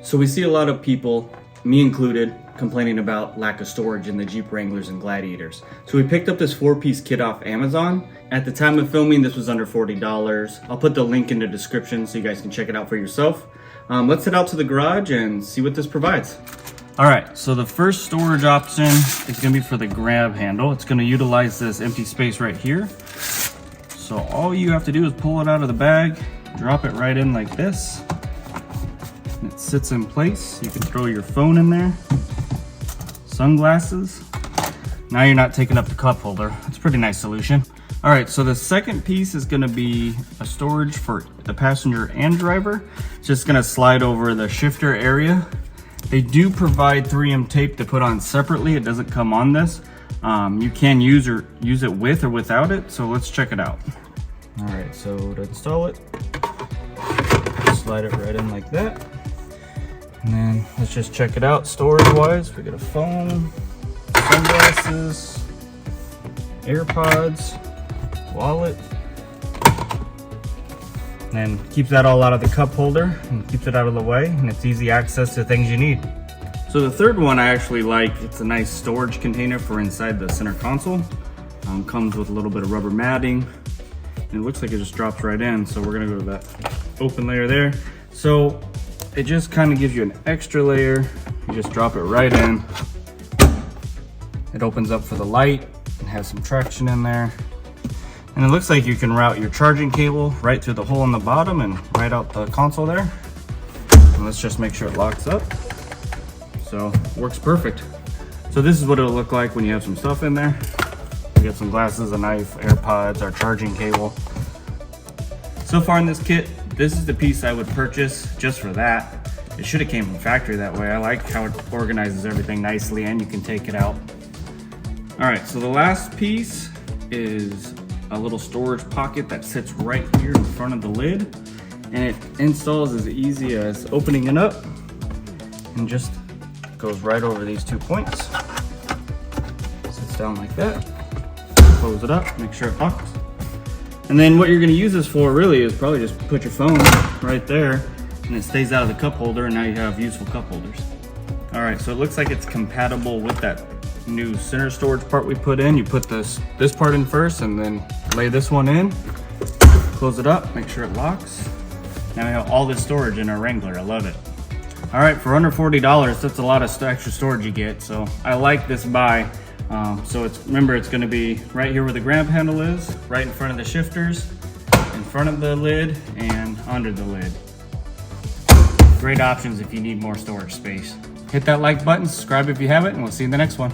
So we see a lot of people, me included, complaining about lack of storage in the Jeep Wranglers and Gladiators. So we picked up this 4-piece kit off Amazon. At the time of filming, this was under $40. I'll put the link in the description so you guys can check it out for yourself. Let's head out to the garage and see what this provides. All right, so the first storage option is gonna be for the grab handle. It's gonna utilize this empty space right here. So all you have to do is pull it out of the bag, drop it right in like this. And it sits in place. You can throw your phone in there, sunglasses. Now you're not taking up the cup holder. It's a pretty nice solution. All right, so the second piece is gonna be a storage for the passenger and driver. It's just gonna slide over the shifter area. They do provide 3M tape to put on separately. It doesn't come on this. You can use it with or without it, so let's check it out. All right, so to install it, slide it right in like that. And then let's just check it out storage-wise. We got a phone, sunglasses, AirPods, wallet. And then keeps that all out of the cup holder and keeps it out of the way, and it's easy access to things you need. So the third one I actually like. It's a nice storage container for inside the center console. Comes with a little bit of rubber matting, and it looks like it just drops right in. So we're gonna go to that open layer there. So it just kind of gives you an extra layer. You just drop it right in. It opens up for the light and has some traction in there. And it looks like you can route your charging cable right through the hole in the bottom and right out the console there. And let's just make sure it locks up. So works perfect. So this is what it'll look like when you have some stuff in there. We got some glasses, a knife, AirPods, our charging cable. So far in this kit, this is the piece I would purchase just for that. It should have came from factory that way. I like how it organizes everything nicely and you can take it out. All right, so the last piece is a little storage pocket that sits right here in front of the lid. And it installs as easy as opening it up and just goes right over these 2 points. Sits down like that. Close it up, make sure it locks. And then what you're gonna use this for really is probably just put your phone right there and it stays out of the cup holder, and now you have useful cup holders. All right, so it looks like it's compatible with that new center storage part we put in. You put this part in first and then lay this one in, close it up, make sure it locks. Now we have all this storage in our Wrangler. I love it. All right, for under $40, that's a lot of extra storage you get. So I like this buy. So remember, it's gonna be right here where the grab handle is, right in front of the shifters, in front of the lid, and under the lid. Great options if you need more storage space. Hit that like button, subscribe if you haven't, and we'll see you in the next one.